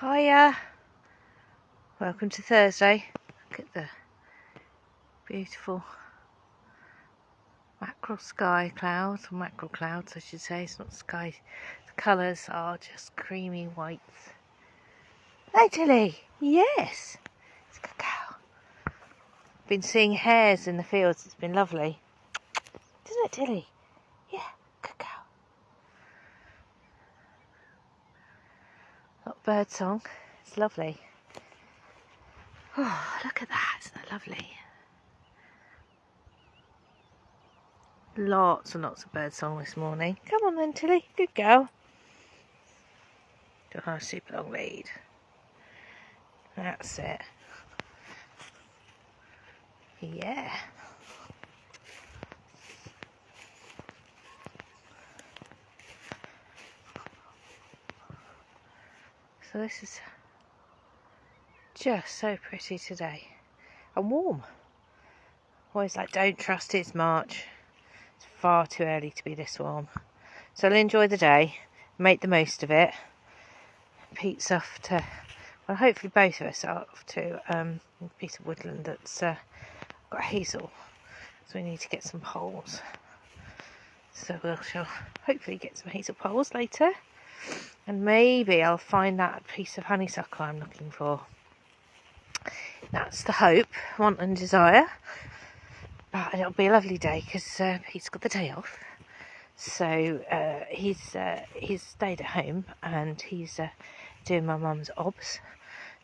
Hiya, welcome to Thursday. Look at the beautiful mackerel clouds I should say. It's not sky, the colours are just creamy whites. Hey Tilly, yes, it's cacao. Been seeing hares in the fields, it's been lovely. Isn't it Tilly? Yeah, cacao. Got bird song, it's lovely. Oh, look at that, isn't that lovely? Lots and lots of bird song this morning. Come on then, Tilly. Good girl. Do a super long lead. That's it. Yeah. So this is just so pretty today. And warm. Always like, don't trust it's March. It's far too early to be this warm. So I'll enjoy the day. Make the most of it. Pete's off to, well, hopefully both of us are off to a piece of woodland that's got hazel. So we need to get some poles. So we shall hopefully get some hazel poles later. And maybe I'll find that piece of honeysuckle I'm looking for. That's the hope, want and desire. But it'll be a lovely day because Pete's got the day off. So he's stayed at home and he's doing my mum's obs.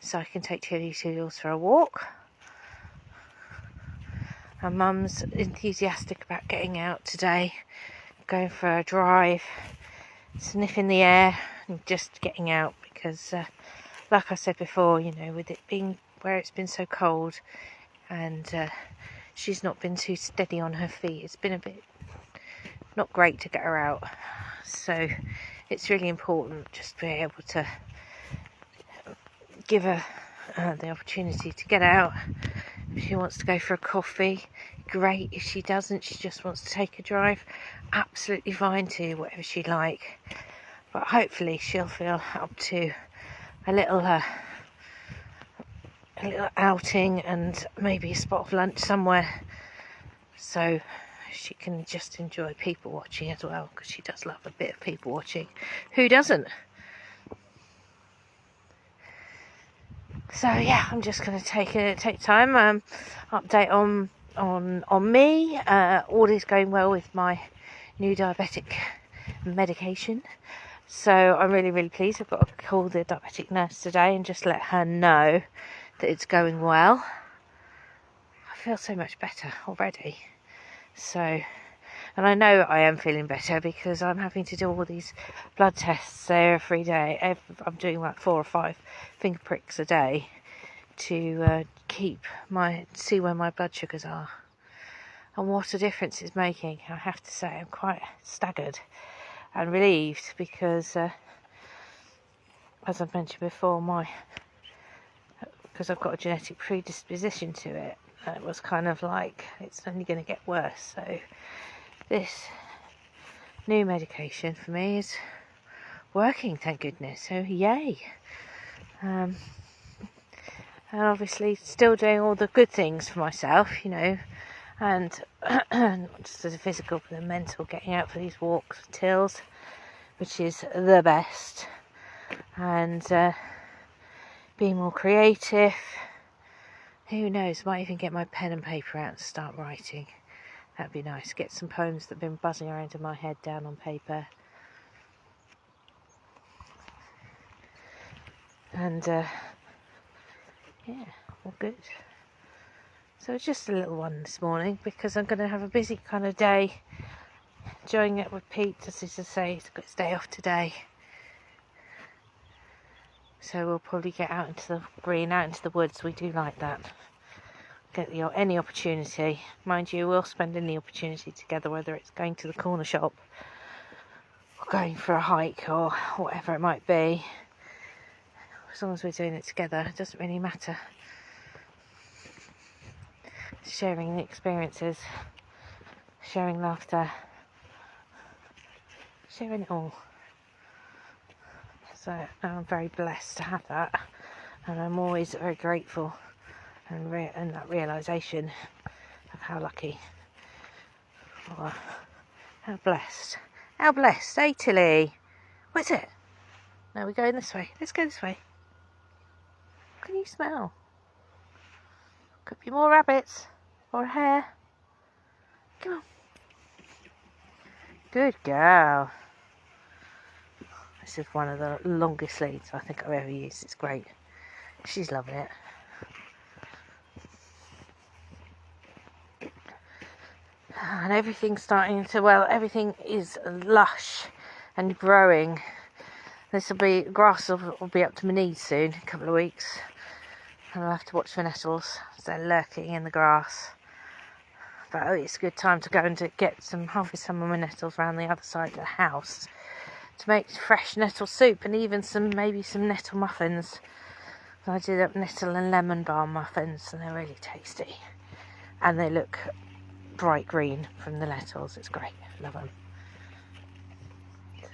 So I can take Tilly Toodles for a walk. And Mum's enthusiastic about getting out today, going for a drive, sniffing the air and just getting out because, like I said before, you know, with it being where it's been so cold and she's not been too steady on her feet, it's been a bit not great to get her out. So it's really important just to be able to give her the opportunity to get out. If she wants to go for a coffee, great. If she doesn't, she just wants to take a drive, absolutely fine too, whatever she like. But hopefully she'll feel up to a little outing and maybe a spot of lunch somewhere, so she can just enjoy people watching as well, because she does love a bit of people watching. Who doesn't? So yeah, I'm just going to take time, update on me. All is going well with my new diabetic medication. So I'm really, really pleased. I've got to call the diabetic nurse today and just let her know that it's going well. I feel so much better already. So, and I know I am feeling better because I'm having to do all these blood tests every day. I'm doing like 4 or 5 finger pricks a day to see where my blood sugars are. And what a difference it's making. I have to say, I'm quite staggered and relieved because, as I've mentioned before, because I've got a genetic predisposition to it, it was kind of like it's only going to get worse. So this new medication for me is working, thank goodness. So yay. And obviously still doing all the good things for myself, you know, and not just as a physical but a mental, getting out for these walks with Tills, which is the best, and being more creative. Who knows, might even get my pen and paper out and start writing. That'd be nice. Get some poems that have been buzzing around in my head down on paper. And yeah, all good. So it's just a little one this morning because I'm going to have a busy kind of day, enjoying it with Pete, as I say, he's got his day off today. So we'll probably get out into the green, out into the woods. We do like that. Get any opportunity. Mind you, we'll spend any opportunity together, whether it's going to the corner shop or going for a hike or whatever it might be. As long as we're doing it together, it doesn't really matter. Sharing the experiences, sharing laughter, sharing it all. So I'm very blessed to have that, and I'm always very grateful and that realisation of how lucky or how blessed. How blessed, eh, Tilly? What's it? No, we're going this way. Let's go this way. What can you smell? Could be more rabbits or a hare. Come on. Good girl. This is one of the longest leads I think I've ever used. It's great. She's loving it. And everything's starting to, everything is lush and growing. Grass will be up to my knees soon, a couple of weeks. And I'll have to watch for nettles. They're lurking in the grass. But it's a good time to go and harvest some of my nettles around the other side of the house to make fresh nettle soup, and even maybe some nettle muffins. So I did up nettle and lemon balm muffins, and they're really tasty. And they look bright green from the nettles. It's great. Love them.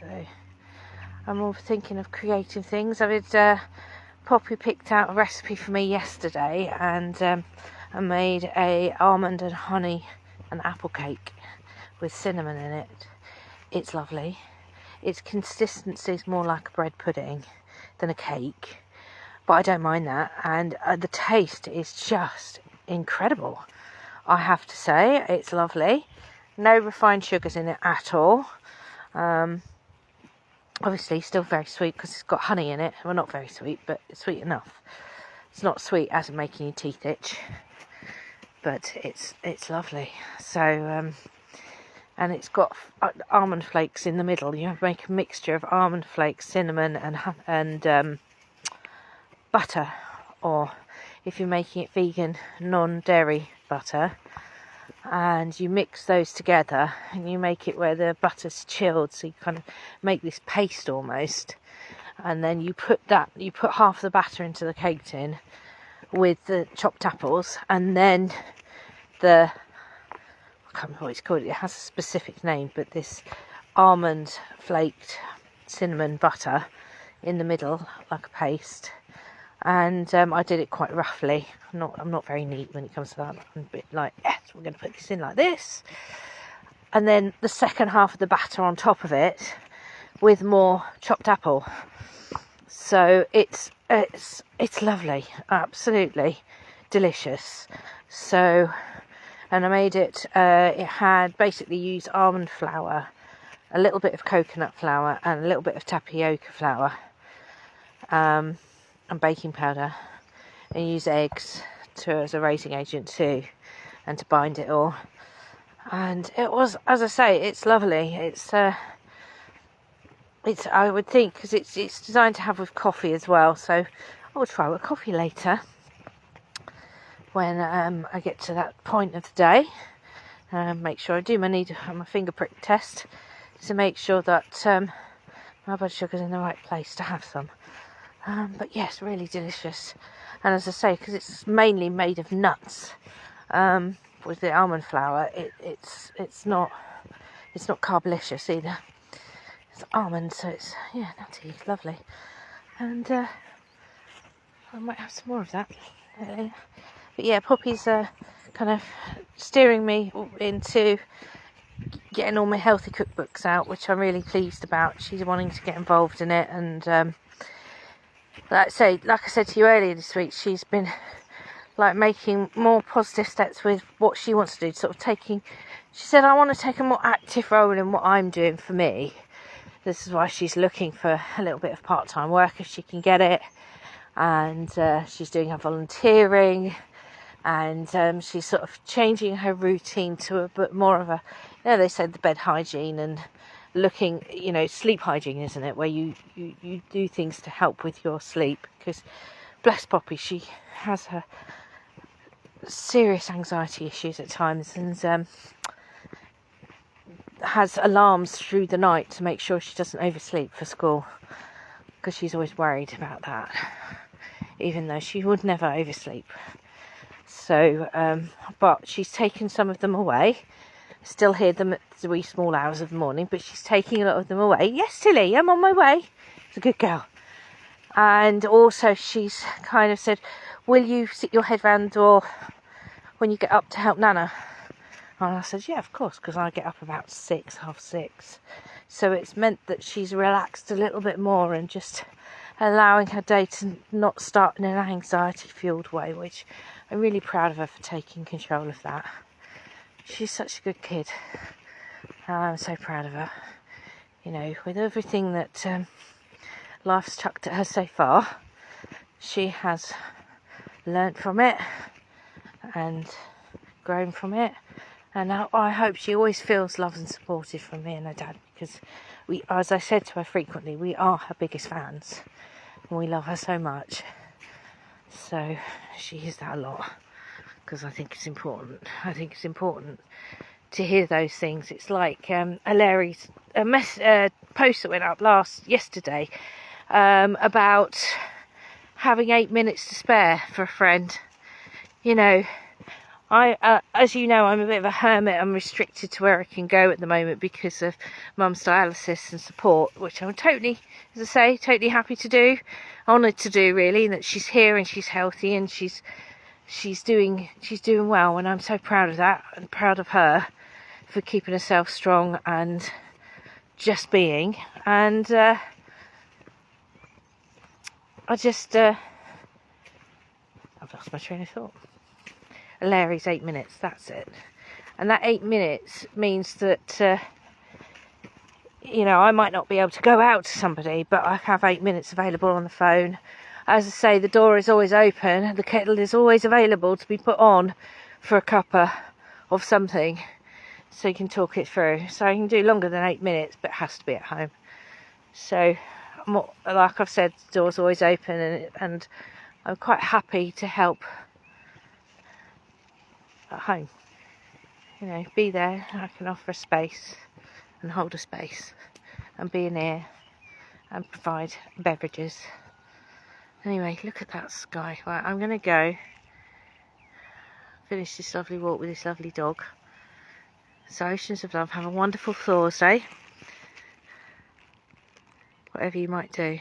So I'm all thinking of creating things. Poppy picked out a recipe for me yesterday, and I made a almond and honey and apple cake with cinnamon in it. It's lovely. Its consistency is more like a bread pudding than a cake, but I don't mind that, and the taste is just incredible. I have to say, it's lovely. No refined sugars in it at all. Obviously still very sweet because it's got honey in it. Well, not very sweet, but it's sweet enough. It's not sweet as in making your teeth itch, but it's lovely. So and it's got almond flakes in the middle. You make a mixture of almond flakes, cinnamon, and butter, or if you're making it vegan, non-dairy butter. And you mix those together and you make it where the butter's chilled, so you kind of make this paste almost, and then you put half the batter into the cake tin with the chopped apples, and then I can't remember what it's called, it has a specific name, but this almond flaked cinnamon butter in the middle like a paste. And I did it quite roughly. I'm not very neat when it comes to that. I'm a bit like, yes, we're going to put this in like this. And then the second half of the batter on top of it with more chopped apple. So it's lovely, absolutely delicious. So, and I made it. It had basically used almond flour, a little bit of coconut flour, and a little bit of tapioca flour. And baking powder, and use eggs as a raising agent too, and to bind it all. And it was, as I say, it's lovely. It's I would think, because it's designed to have with coffee as well. So I will try with coffee later when I get to that point of the day. Make sure I do my finger prick test to make sure that my blood sugar's in the right place to have some. But yes, really delicious. And as I say, because it's mainly made of nuts, with the almond flour, it's not carbolicious either. It's almond, so it's nutty, lovely. And I might have some more of that. But yeah, Poppy's kind of steering me into getting all my healthy cookbooks out, which I'm really pleased about. She's wanting to get involved in it, and like I said to you earlier this week, she's been like making more positive steps with what she wants to do. She said, I want to take a more active role in what I'm doing for me. This is why she's looking for a little bit of part-time work if she can get it. And she's doing her volunteering, and she's sort of changing her routine to a bit more of they said the bed hygiene and looking, sleep hygiene, isn't it? Where you do things to help with your sleep, because bless Poppy, she has her serious anxiety issues at times, and has alarms through the night to make sure she doesn't oversleep for school, because she's always worried about that, even though she would never oversleep. So but she's taken some of them away. Still hear them at the wee small hours of the morning, but she's taking a lot of them away. Yes, Tilly, I'm on my way. It's a good girl. And also she's kind of said, will you sit your head round the door when you get up to help Nana? And I said, yeah, of course, because I get up about 6, half 6. So it's meant that she's relaxed a little bit more and just allowing her day to not start in an anxiety-fueled way, which I'm really proud of her for taking control of that. She's such a good kid. I'm so proud of her. You know, with everything that life's chucked at her so far, she has learnt from it and grown from it. And now I hope she always feels loved and supported from me and her dad, because we, as I said to her frequently, we are her biggest fans and we love her so much. So she hears that a lot, because I think it's important. I think it's important to hear those things. It's like Larry's post that went up yesterday about having 8 minutes to spare for a friend. You know, I, as you know, I'm a bit of a hermit. I'm restricted to where I can go at the moment because of mum's dialysis and support, which I'm totally, as I say, totally happy to do, honoured to do, really, and that she's here and she's healthy and she's doing well, and I'm so proud of that and proud of her for keeping herself strong and just being. And I've lost my train of thought. Larry's 8 minutes, that's it. And that 8 minutes means that you know, I might not be able to go out to somebody, but I have 8 minutes available on the phone. As I say, the door is always open, the kettle is always available to be put on for a cuppa of something, so you can talk it through. So I can do longer than 8 minutes, but it has to be at home. So, like I've said, the door's always open, and I'm quite happy to help at home. You know, be there. I can offer a space and hold a space and be an ear and provide beverages. Anyway, look at that sky. Right, I'm going to go finish this lovely walk with this lovely dog. So, oceans of love. Have a wonderful Thursday, whatever you might do.